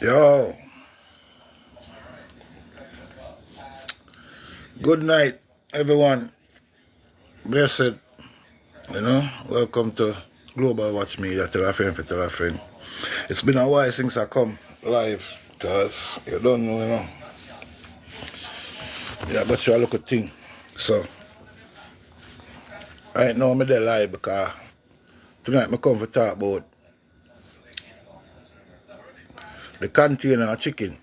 Yo, good night, everyone. Blessed, Welcome to Global Watch Media. Tell a friend for tell a friend. It's been a while since I come live, because you don't know. Yeah, but you look a thing. So, right now, I'm there live because tonight I come to talk about the container of chicken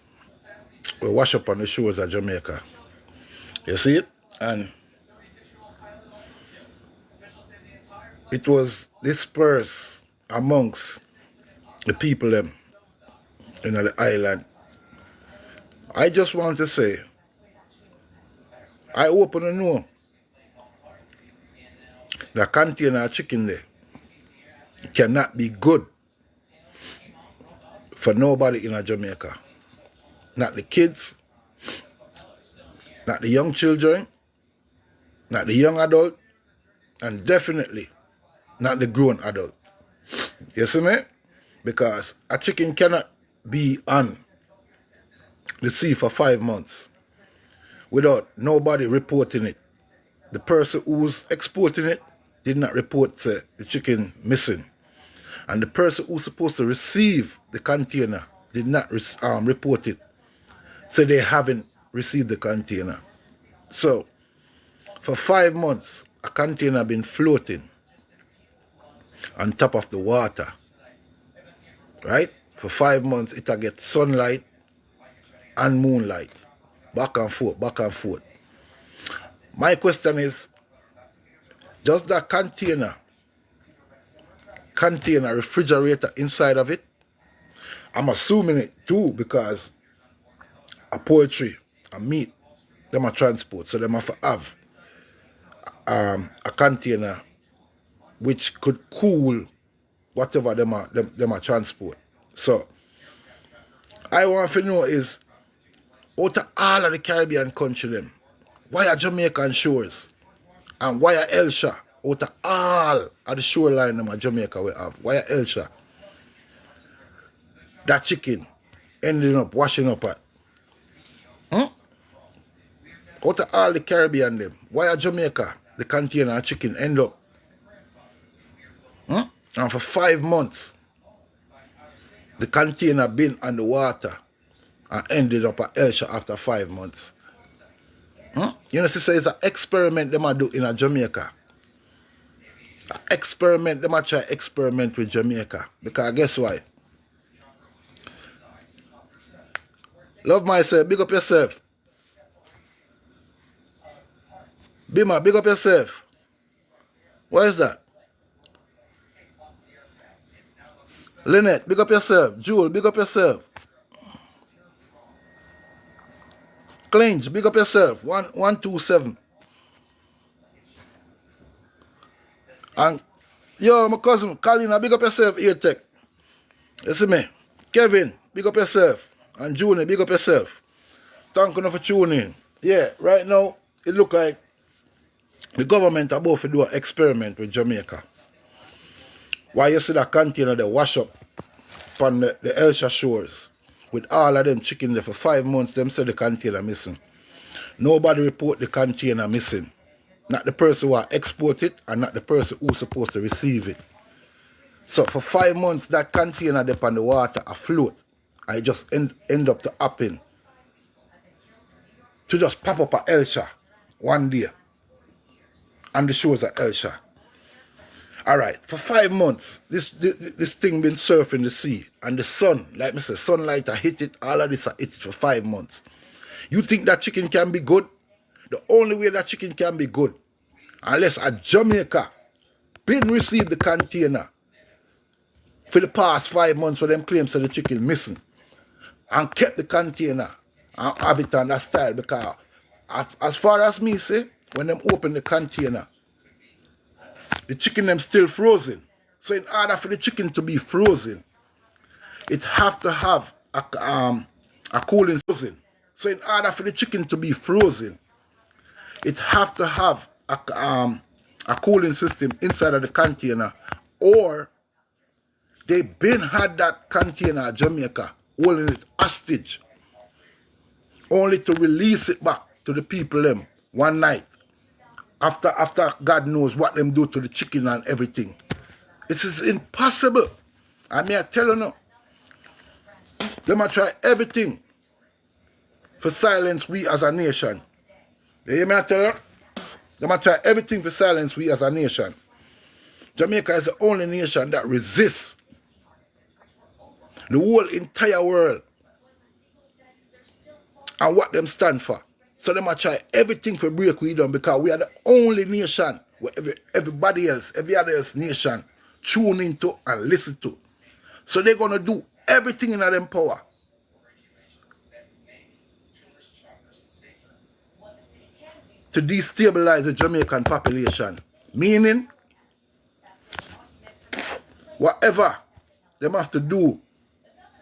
we wash up on the shores of Jamaica. You see it? And it was dispersed amongst the people them in the island. I just want to say, I open to know the container of chicken there cannot be good for nobody in Jamaica. Not the kids, not the young children, not the young adult, and definitely not the grown adult. You see me? Because a chicken cannot be on the sea for 5 months without nobody reporting it. The person who's exporting it did not report the chicken missing. And the person who's supposed to receive the container did not report it. So they haven't received the container. So for 5 months, a container been floating on top of the water. Right? For 5 months, it'll get sunlight and moonlight. Back and forth, back and forth. My question is, does that container contain a refrigerator inside of it? I'm assuming it do, because a poultry, a meat, them a transport. So them have to have a container which could cool whatever them a transport. So I want to know is, out of all of the Caribbean country them, why are Jamaican shores and why are Elsha, out of all of the shoreline them of Jamaica we have, why are Elsha that chicken ending up washing up at? Out of all the Caribbean them, why are Jamaica the container of chicken end up? And for 5 months, the container been on the water and ended up at Elsha after 5 months. You know, sister, it's an experiment them a do in Jamaica. An experiment, them a try experiment with Jamaica. Because guess why? Love myself, big up yourself. Bima, big up yourself. What is that? Lynette, big up yourself. Jewel, big up yourself. Clinch, big up yourself. 127. And yo, my cousin, Colin, big up yourself, Ear Tech. You see me? Kevin, big up yourself. And Junior, big up yourself. Thank you for tuning in. Yeah, right now, it look like the government about to do an experiment with Jamaica. Why you see that container they wash up on the Elsha shores with all of them chicken there for 5 months, them say the container missing. Nobody report the container missing. Not the person who export it and not the person who's supposed to receive it. So for 5 months, that container there on the water afloat. I just end up to happen to just pop up at Elsha one day on the shores of Elsha. Alright, for 5 months, this thing been surfing the sea, and the sun, like me say, sunlight I hit it, all of this I hit it for 5 months. You think that chicken can be good? The only way that chicken can be good, unless a Jamaica been received the container for the past 5 months for them claims that the chicken missing, and kept the container and have it on that style, because as far as me say, when them open the container, the chicken them still frozen. So in order for the chicken to be frozen, it have to have a cooling frozen. So in order for the chicken to be frozen, it have to have a cooling system inside of the container, or they been had that container Jamaica holding it hostage, only to release it back to the people them one night. After God knows what them do to the chicken and everything. It is impossible. I mean, I tell you now, they might try everything for silence we as a nation. You hear me, I tell you? They might try everything for silence we as a nation. Jamaica is the only nation that resists the whole entire world and what them stand for. So they might try everything for break we done because we are the only nation where everybody else, every other else nation tune into and listen to. So they're going to do everything in their power to destabilize the Jamaican population. Meaning, whatever they have to do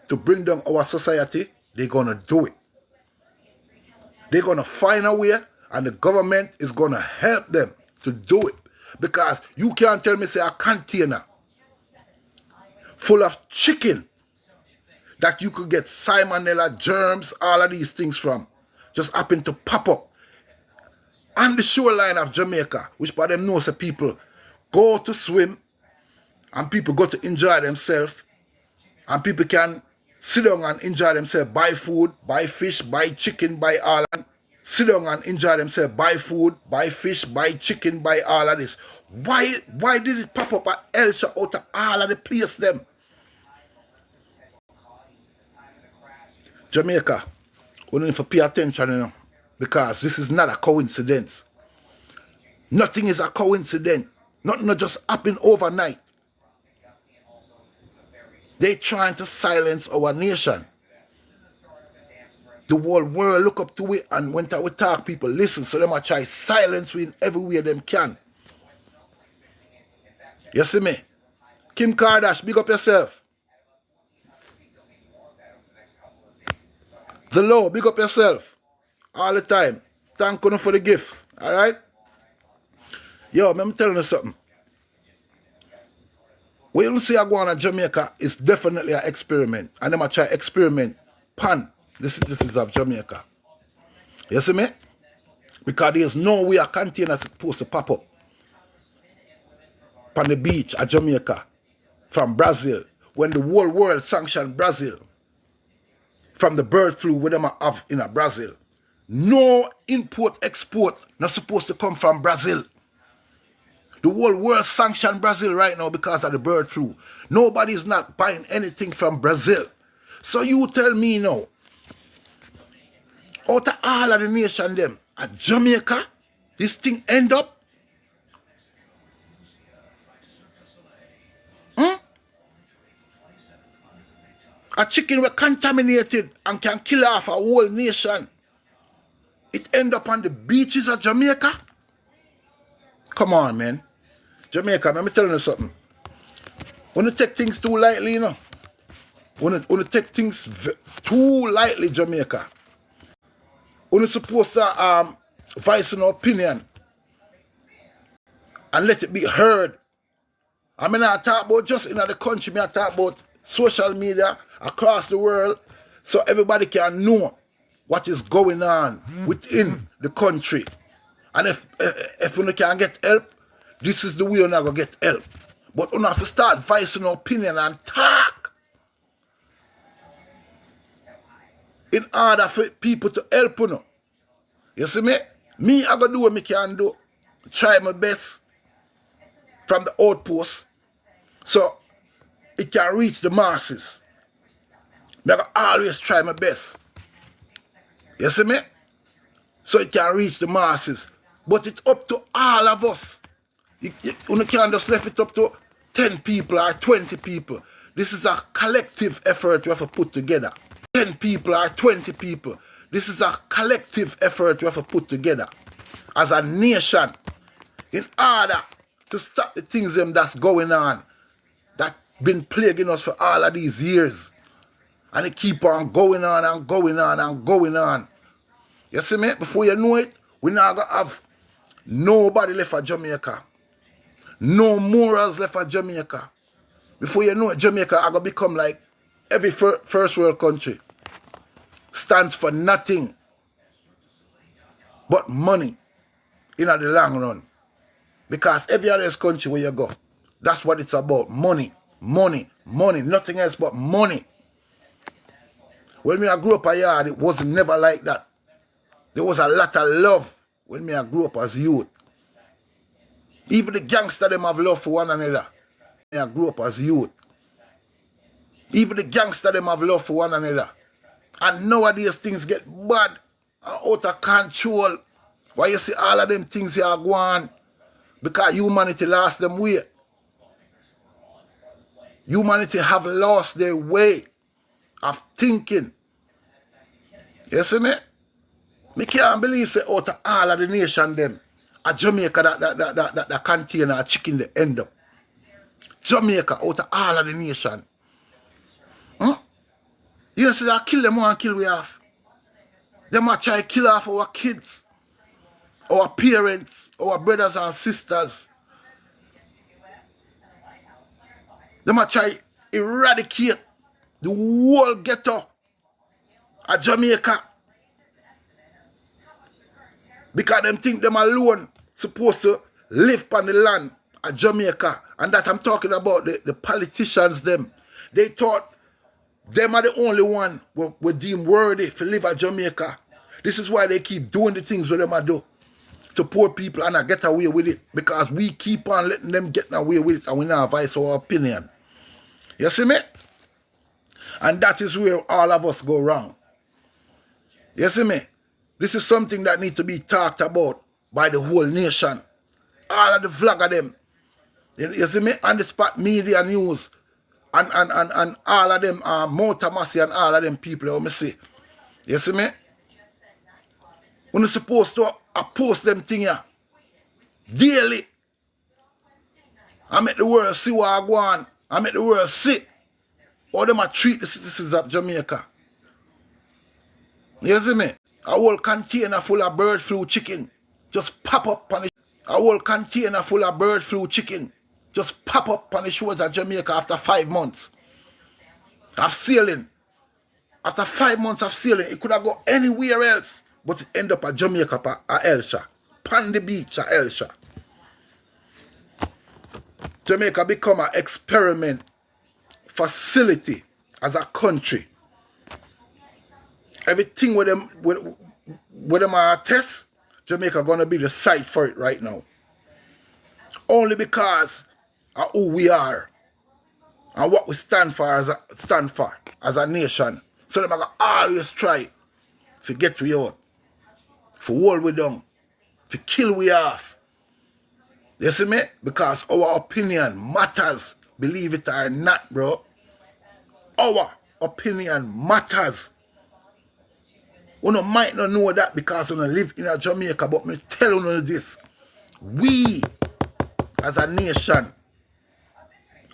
to bring down our society, they're going to do it. They're going to find a way, and the government is going to help them to do it. Because you can't tell me, say, a container full of chicken that you could get salmonella, germs, all of these things from, just happen to pop up on the shoreline of Jamaica, which by them knows that people go to swim and people go to enjoy themselves, and people can sit down and enjoy themselves, buy food, buy fish, buy chicken, buy all, and sit down and enjoy themselves, buy food, buy fish, buy chicken, buy all of this. Why did it pop up at Elsha out of all of the place them? Jamaica, we need to pay attention, you know, because this is not a coincidence. Nothing is a coincidence. Nothing will just happen overnight. They're trying to silence our nation. The whole world look up to it, and when we talk, people listen. So they might try silence we in every way them can. You see me? Kim Kardashian, big up yourself. The Lord, big up yourself. All the time. Thank you for the gifts. Alright? Yo, let me tell you something. What you see I go on Jamaica is definitely an experiment. And them I try experiment pan the citizens of Jamaica. You see me? Because there's no way a container is supposed to pop up on the beach at Jamaica from Brazil when the whole world sanctioned Brazil from the bird flu we them have in Brazil. No import export not supposed to come from Brazil. The whole world sanctioned Brazil right now because of the bird flu. Nobody's not buying anything from Brazil. So you tell me now, out of all of the nation them, at Jamaica, this thing end up? A chicken were contaminated and can kill off a whole nation. It end up on the beaches of Jamaica? Come on, man. Jamaica, let me tell you something. When you take things too lightly, you know. When you take things too lightly, Jamaica. When you're supposed to voice an opinion and let it be heard. I mean, I talk about just in the country, I talk about social media across the world so everybody can know what is going on within the country. And if you can get help, this is the way you're not going to get help. But you have to start voicing an opinion and talk in order for people to help you know. You see me? Me, I going to do what I can do. Try my best from the outpost so it can reach the masses. I going to always try my best. You see me? So it can reach the masses. But it's up to all of us. You can't just left it up to 10 people or 20 people. This is a collective effort we have to put together. 10 people or 20 people. This is a collective effort we have to put together as a nation in order to stop the things that's going on, that been plaguing us for all of these years. And it keep on going on and going on and going on. You see me? Before you know it, we're not going to have nobody left at Jamaica. No morals left at Jamaica. Before you know it, Jamaica are going to become like every first world country stands for nothing but money in the long run. Because every other country where you go, that's what it's about. Money, money, money, nothing else but money. When I grew up a yard, it was never like that. There was a lot of love when I grew up as youth. Even the gangsters them have love for one another. I grew up as youth. Even the gangsters them have love for one another. And nowadays things get bad and out of control. Why you see all of them things here go on? Because humanity lost them way. Humanity have lost their way of thinking. You see me? Me can't believe say out of all of the nation them, a Jamaica that contain a chicken the end up. Jamaica out of all of the nation. You know, say I kill them one kill we have. They might try to kill off our kids, our parents, our brothers and sisters. They might try to eradicate the whole ghetto of Jamaica. Because them think them alone supposed to live on the land of Jamaica. And that I'm talking about the politicians them. They thought them are the only one were deemed worthy to live at Jamaica. This is why they keep doing the things what them are do to poor people and I get away with it. Because we keep on letting them get away with it and we now voice our opinion. You see me? And that is where all of us go wrong. You see me? This is something that needs to be talked about by the whole nation. All of the vlogger them. You see me? On the spot media news. And all of them Motor Massey and all of them people, let me see. You see me? When you're supposed to post them thing here daily. I make the world see what I go on. I make the world see how them treat the citizens of Jamaica. You see me? A whole container full of bird flu chicken just pop up on the a whole container full of bird flu chicken just pop up on the shores of Jamaica after 5 months of sailing. After 5 months of sailing, it could have gone anywhere else, but it ended up at Jamaica at Elsha. Pan the beach at Elsha. Jamaica become an experiment facility as a country. Everything with them are test, Jamaica gonna be the site for it right now. Only because of who we are and what we stand for as a nation. So them are gonna always try to get we out, to hold we down, to kill we off. You see me? Because our opinion matters. Believe it or not, bro. Our opinion matters. You might not know that because you live in Jamaica, but me tell you this. We, as a nation,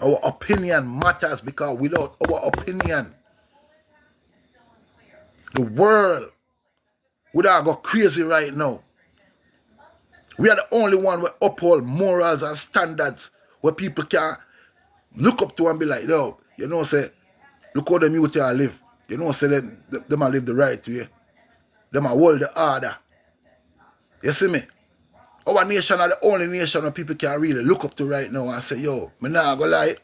our opinion matters because without our opinion, the world would have go crazy right now. We are the only one who uphold morals and standards where people can look up to and be like, yo, you know, say, look how them youth here live. You know, say, them live the right way. Them hold the order. You see me? Our nation are the only nation where people can really look up to right now and say, yo, me nah go lie.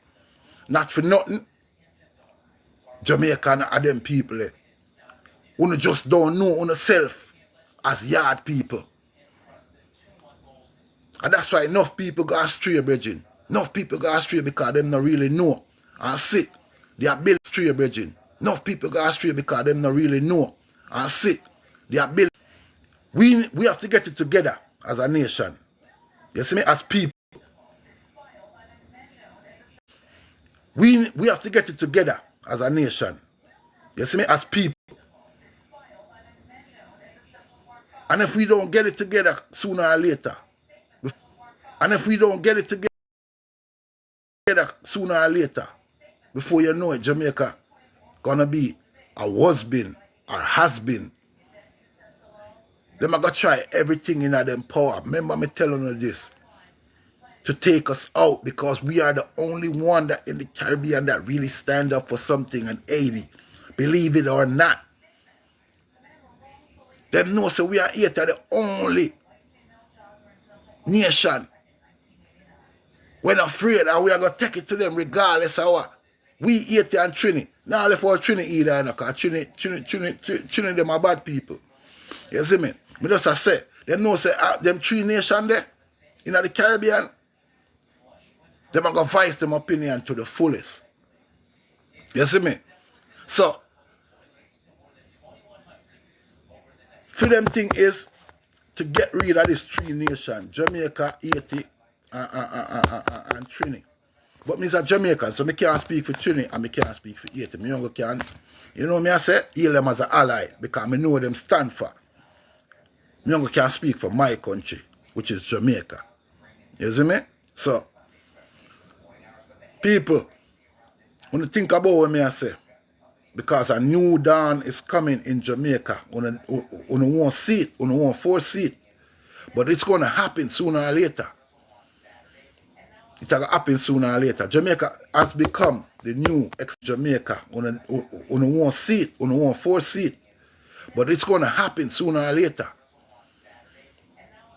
Not for nothing. Jamaican are them people. Who just don't know on self as yard people. And that's why enough people go astray, brethren. Enough people go astray because them not really know and see the ability astray, brethren. Enough people go astray because them not really know and see the ability. We have to get it together as a nation. You see me? As people. We have to get it together as a nation. You see me? As people. And if we don't get it together sooner or later, before you know it, Jamaica gonna be a was-been or has-been. Them are gonna try everything in them power. Remember me telling you this. to take us out because we are the only one that in the Caribbean that really stand up for something in Haiti. Believe it or not. Them know so we are here to the only nation. We're not afraid and we are going to take it to them regardless of what. We Haiti and Trini. Now left for Trini either because Trini them are bad people. You see me? Me just say, them know say them three nations there in the Caribbean, them are going to voice them opinion to the fullest. You see me? So, for them thing is to get rid of this three nations, Jamaica, Haiti, and Trini. But me is a Jamaican, so me can't speak for Trini and me can't speak for Haiti. Me only can, you know me I say, hail them as an ally because me know them stand for. Me only can speak for my country, which is Jamaica. You see me? So, people, when you think about what me I say, because a new dawn is coming in Jamaica, on won't see it, on won't foresee it, but it's going to happen sooner or later. It's going to happen sooner or later. Jamaica has become the new ex-Jamaica, on won't see it, on won't foresee it, but it's going to happen sooner or later.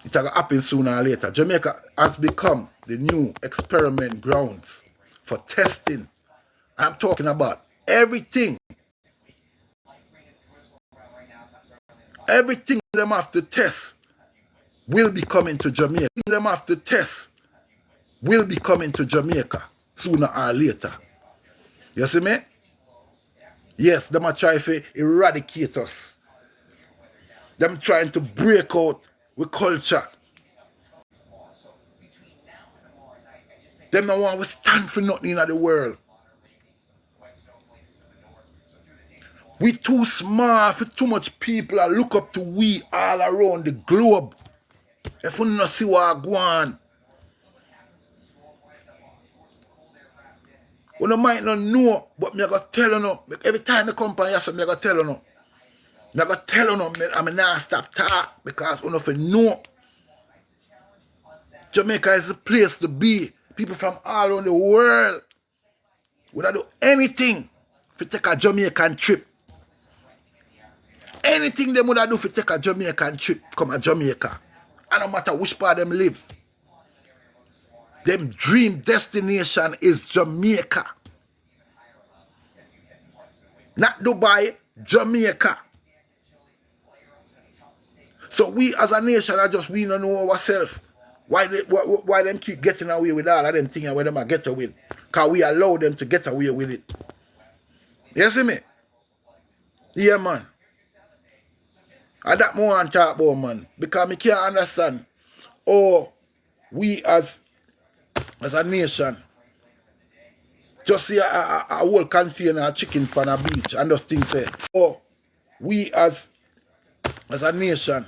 It's going to happen sooner or later. Jamaica has become the new experiment grounds for testing. I'm talking about everything. Everything them have to test will be coming to Jamaica. Them have to test will be coming to Jamaica sooner or later. You see me? Yes, them are trying to eradicate us. Them trying to break out with culture. Them don't want to stand for nothing in the world. We too small for too much people that look up to we all around the globe. If we not see what go on. You might not know, but me go tell you no. Every time I come by here, me go tell you no. Me go tell you no, I'm not stop talk because you know if you know Jamaica is the place to be. People from all around the world would do anything to take a Jamaican trip. Anything they would do to take a Jamaican trip, come to Jamaica. And no matter which part them live. Them dream destination is Jamaica. Not Dubai, Jamaica. So we as a nation we don't know ourselves. Why them keep getting away with all of them things where them are get away with? Because we allow them to get away with it. You see me? Yeah, man. And that more I talk about, man. Because I can't understand how we as a nation just see a whole container of chicken on a beach and those things say, oh, we as a nation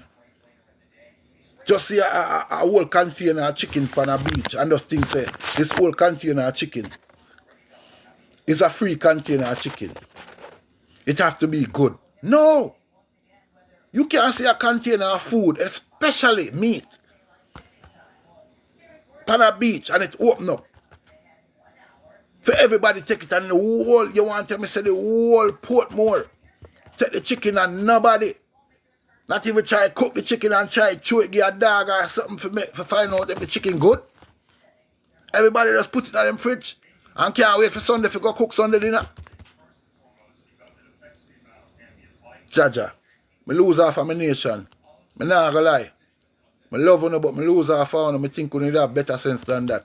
just see a whole container of chicken on a beach and those things say, this whole container of chicken is a free container of chicken. It have to be good. No! You can't see a container of food, especially meat, on a beach and it open up. For everybody take it and the whole, you want to say the whole Portmore, take the chicken and nobody, not even try to cook the chicken and try to chew it, give a dog or something for find out if the chicken good. Everybody just put it in them fridge and can't wait for Sunday to go cook Sunday dinner. Jaja, me lose half of my nation. Me not gonna lie. Me love you, but me lose half of you. Me think you need have better sense than that.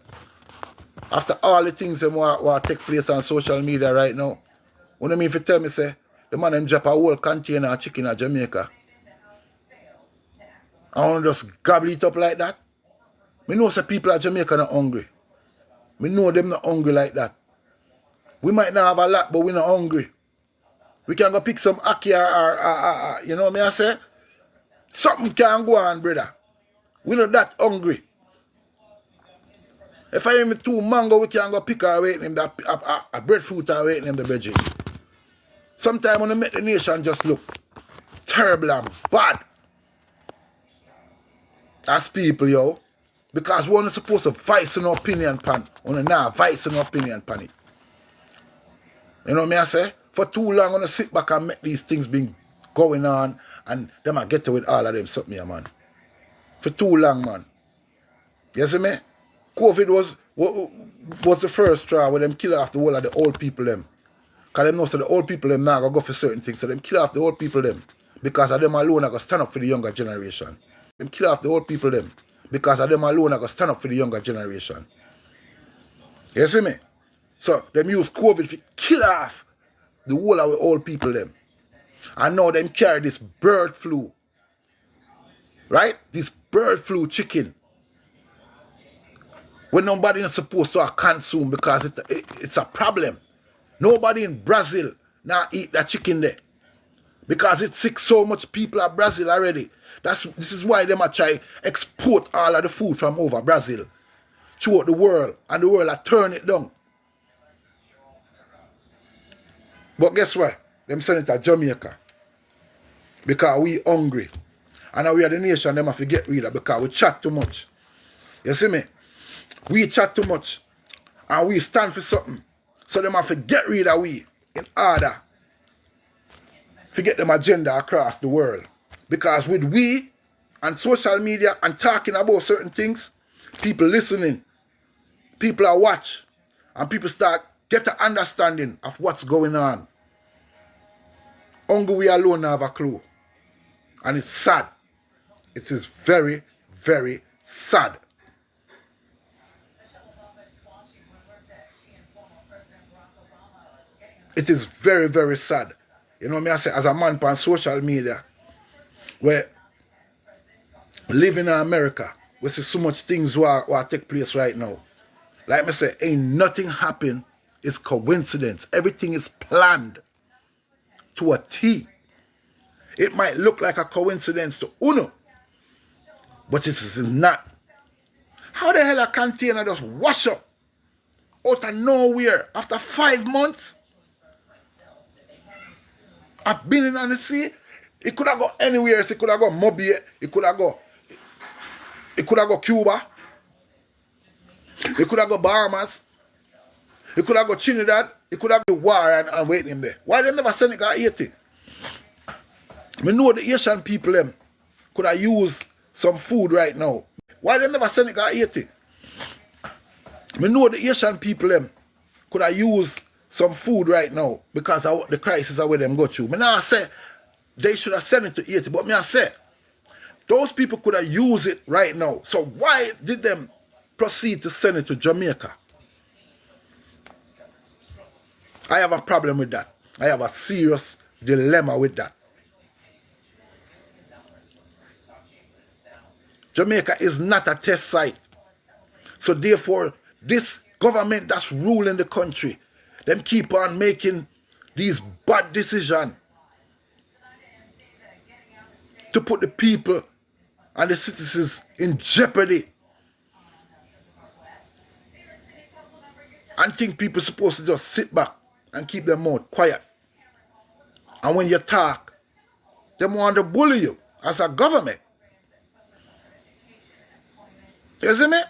After all the things that what take place on social media right now, what do you mean if you tell me, say, the man them drop a whole container of chicken at Jamaica? I want to just gobble it up like that? Me know say people at Jamaica not hungry. Me know them not hungry like that. We might not have a lot, but we not hungry. We can go pick some ackee or you know what I say? Something can go on, brother. We not that hungry. If I have 2 mango, we can go pick our weight in a breadfruit or weight in the veggie. Sometimes when I make the nation just look terrible and bad. As people, yo. Because we're not supposed to voice an opinion pan. We're not voice an opinion pan it. You know what I say? For too long, I'm going to sit back and make these things been going on and them I get to with all of them something here, man. For too long, man. You see me? COVID was the first straw where them kill off the whole of the old people them. Because them know so the old people them now go for certain things. So them kill off the old people them. Because of them alone are going to stand up for the younger generation. Them kill off the old people them. Because of them alone are going to stand up for the younger generation. You see me? So them use COVID to kill off the whole of the old people them. And now them carry this bird flu. Right? This bird flu chicken. When nobody is supposed to consume because it's a problem. Nobody in Brazil now eat that chicken there. Because it sick so much people at Brazil already. This is why them are try export all of the food from over Brazil throughout the world. And the world are turn it down. But guess what? Them send it to Jamaica. Because we hungry. And now we are the nation them have to get rid of because we chat too much. You see me? We chat too much. And we stand for something. So them have to get rid of we in order to get them agenda across the world. Because with we and social media and talking about certain things, people listening, people are watch, and people start get an understanding of what's going on. Only we alone have a clue. And it's sad. It is very, very sad. It is very, very sad. You know what I say? As a man on social media, where live in America, we see so much things what take place right now. Like I say, ain't nothing happen. It's coincidence. Everything is planned to a T. It might look like a coincidence to Uno, but it is not. How the hell a container just wash up out of nowhere after 5 months? I've been in on the sea. It could have gone anywhere. It could have gone Mobile. It could have gone Cuba. It could have gone Bahamas. It could have gone Trinidad. It could have been war and waiting him there. Why they never send it to Haiti? I know the Asian people them could have used some food right now. Why they never send it to Haiti? I know the Asian people them could have used some food right now because of the crisis of where them go through. I now say they should have sent it to Haiti, but me I say those people could have used it right now. So why did them proceed to send it to Jamaica? I have a problem with that. I have a serious dilemma with that. Jamaica is not a test site. So therefore, this government that's ruling the country, them keep on making these bad decisions to put the people and the citizens in jeopardy. And think people supposed to just sit back and keep their mouth quiet. And when you talk, they want to bully you as a government. You see me?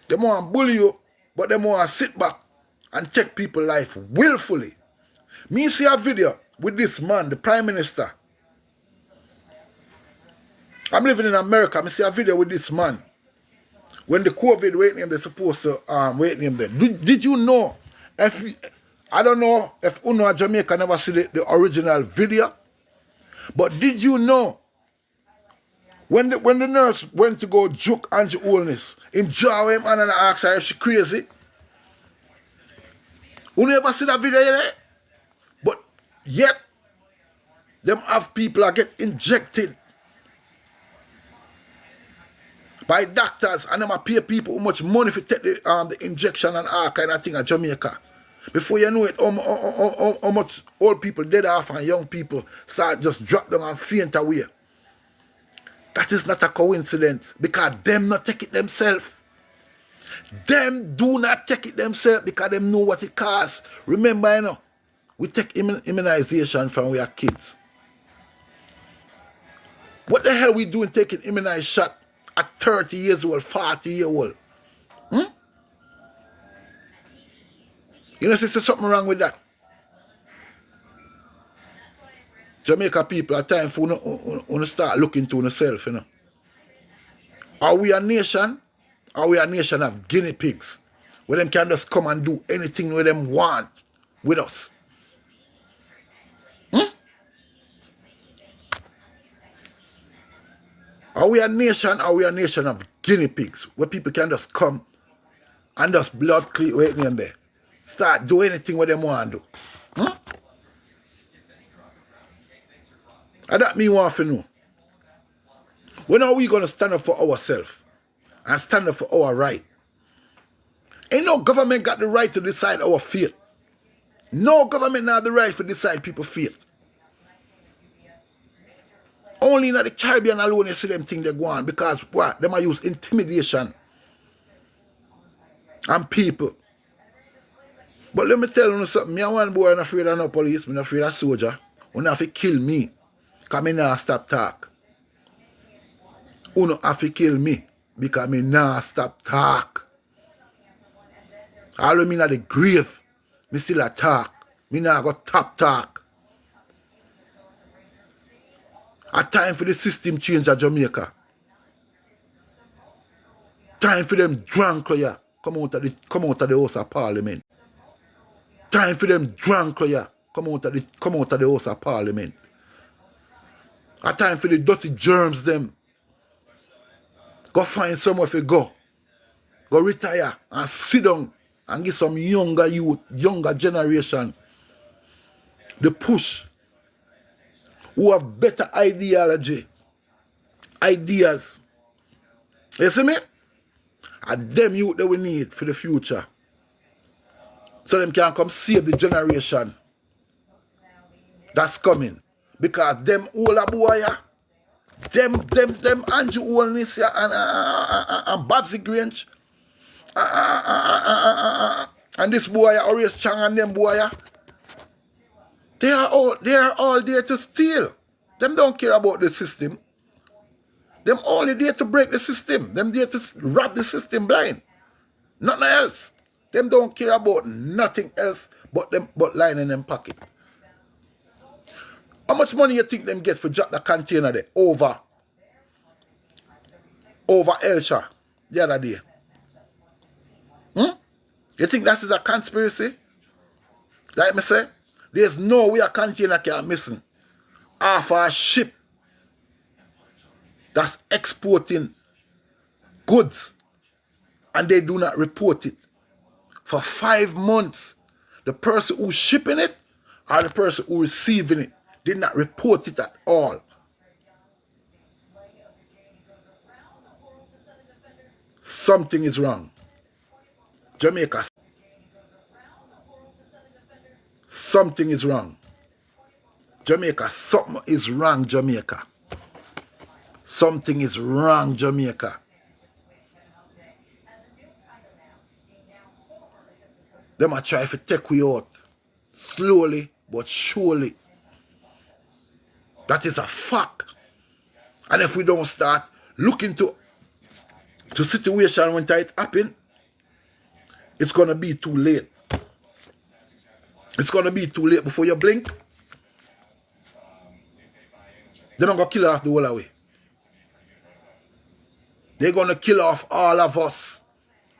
They want to bully you, but they want to sit back and take people's life willfully. Me see a video with this man, the Prime Minister. I'm living in America. I see a video with this man. When the COVID waiting him, they're supposed to waiting him there. Did you know? I don't know if Uno or Jamaica never see the original video. But did you know? When the nurse went to go juke Angie Holness, him draw him and ask her if she crazy. You never see that video yet? But yet, them have people that get injected by doctors and them pay people how much money for take the injection and all kind of thing at Jamaica. Before you know it, how much old people dead off and young people start just drop down and faint away. That is not a coincidence because them not take it themselves. Them do not take it themselves because them know what it costs. Remember, you know, we take immunization from we are kids. What the hell we doing taking immunized shot At 30 years old, 40 years old. Hmm? You know, there's something wrong with that. Jamaica people, at time for you start looking to yourself, you know. Are we a nation? Are we a nation of guinea pigs? Where them can just come and do anything where them want with us? Hmm? Are we a nation? Are we a nation of guinea pigs? Where people can just come and just blood clean waiting in there. Start do anything where them want to do. Hmm? And that me want to know. When are we going to stand up for ourselves and stand up for our right? Ain't no government got the right to decide our fate. No government have the right to decide people's fate. Only in the Caribbean alone you see them thing they go on because what? Them are use intimidation and people. But let me tell you something. Me and one boy, I'm not afraid of no police. I'm not afraid of soldier. You have to kill me. Because I not stop talk. You have to kill me. Because I not stop talk. All of me in the grave. Me still a talk. Me not go top talk. A time for the system change at Jamaica. Time for them drunk here. Come out of the House of Parliament. Time for them drunk here. Come out of the House of Parliament. A time for the dirty germs them. Go find somewhere to go. Go retire and sit down and give some younger youth, younger generation the push. Who have better ideology. Ideas. You see me? And them youth that we need for the future. So them can come save the generation that's coming. Because them older boy, them Andrew Holness and Babsy Grange, and this boy, Horace Chang and them boy, they are all there to steal. Them don't care about the system. Them only there to break the system. Them there to rob the system blind. Nothing else. Them don't care about nothing else but lying in them pocket. How much money you think them get for drop the container there over Elsha the other day? You think that is a conspiracy? Like me say, there's no way a container can missing half a ship that's exporting goods and they do not report it. For 5 months, the person who's shipping it or the person who's receiving it did not report it at all. Something is wrong. Jamaica. Something is wrong. Jamaica, something is wrong, Jamaica. Something is wrong, Jamaica. Them are trying to take we out. Slowly but surely. That is a fact. And if we don't start looking to situation when it happen, it's going to be too late. It's going to be too late before you blink. They're not going to kill off the whole away. They're going to kill off all of us,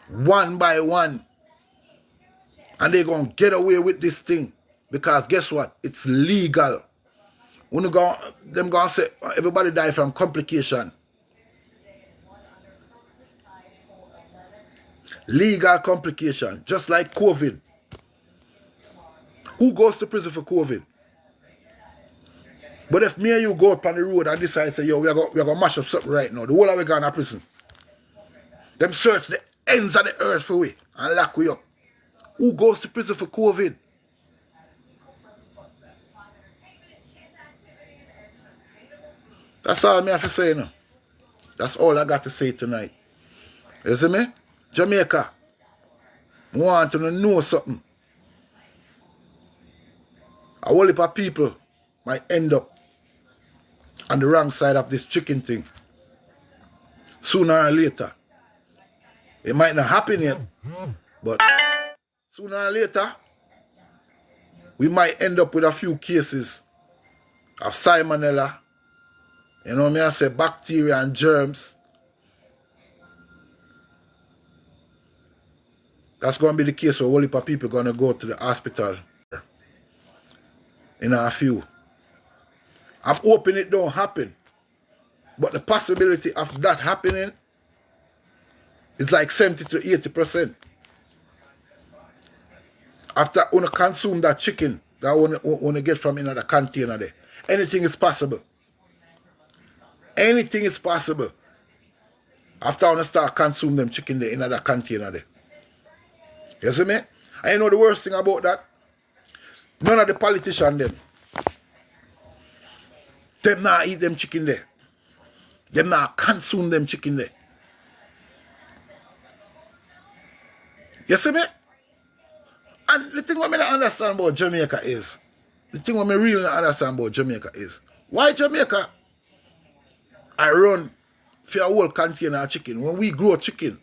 one by one. And they're going to get away with this thing. Because guess what? It's legal. When them going to say, everybody die from complication. Legal complication. Just like COVID. Who goes to prison for COVID? But if me and you go up on the road and decide to say, yo, we're going to mash up something right now, the whole of we gone to prison. Them search the ends of the earth for we and lock we up. Who goes to prison for COVID? That's all I have to say now. That's all I got to say tonight. You see me? Jamaica. I want to know something. A whole heap of people might end up on the wrong side of this chicken thing. Sooner or later. It might not happen yet, but sooner or later, we might end up with a few cases of salmonella. You know what I say? Bacteria and germs. That's going to be the case where a whole heap of people are going to go to the hospital in a few. I'm hoping it don't happen. But the possibility of that happening is like 70 to 80%. After you consume that chicken that you get from another container there, anything is possible. Anything is possible. After you start consuming them chicken there in another container there. You see me? And you know the worst thing about that? None of the politicians them not eat them chicken there. Them not consume them chicken there. You see me? And the thing what I don't understand about Jamaica is, why Jamaica I run for a whole container of chicken when we grow chicken?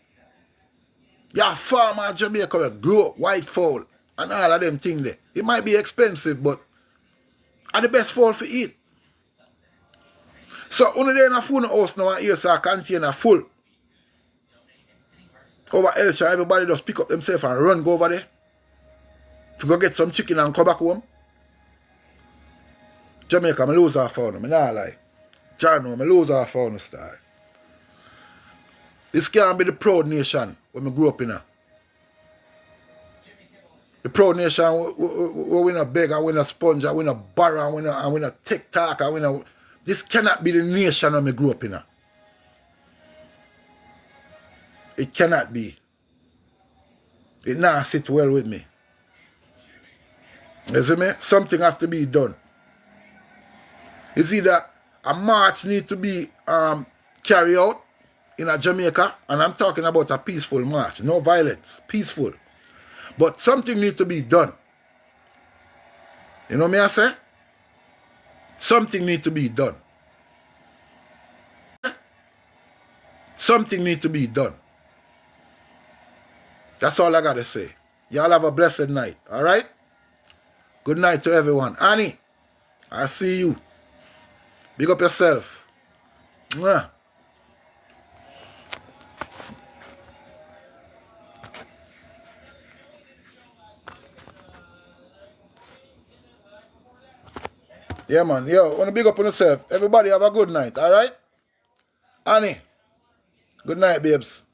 Your farmer in Jamaica will grow white fowl and all of them things there. It might be expensive, but are the best fowl for eat. So only there in a phone house now and here so a container full. Over Elsha, everybody just pick up themselves and run go over there. To go get some chicken and come back home. Jamaica, I lose our phone, I not lie. John, I lose our phone star. This can't be the proud nation when I grew up in. The proud nation where we not beg, and we not sponge, and we not borrow, and we not TikTok, and we not... This cannot be the nation when I grew up in. It cannot be. It not sit well with me. You see me? Something has to be done. It's either a march need to be carried out in a Jamaica, and I'm talking about a peaceful march, no violence, peaceful. But something needs to be done. You know what I say? Something needs to be done. Something needs to be done. That's all I got to say. Y'all have a blessed night, all right? Good night to everyone. Annie, I see you. Big up yourself. Mwah. Yeah, man. Yo, want to big up on yourself. Everybody have a good night, all right? Annie, good night, babes.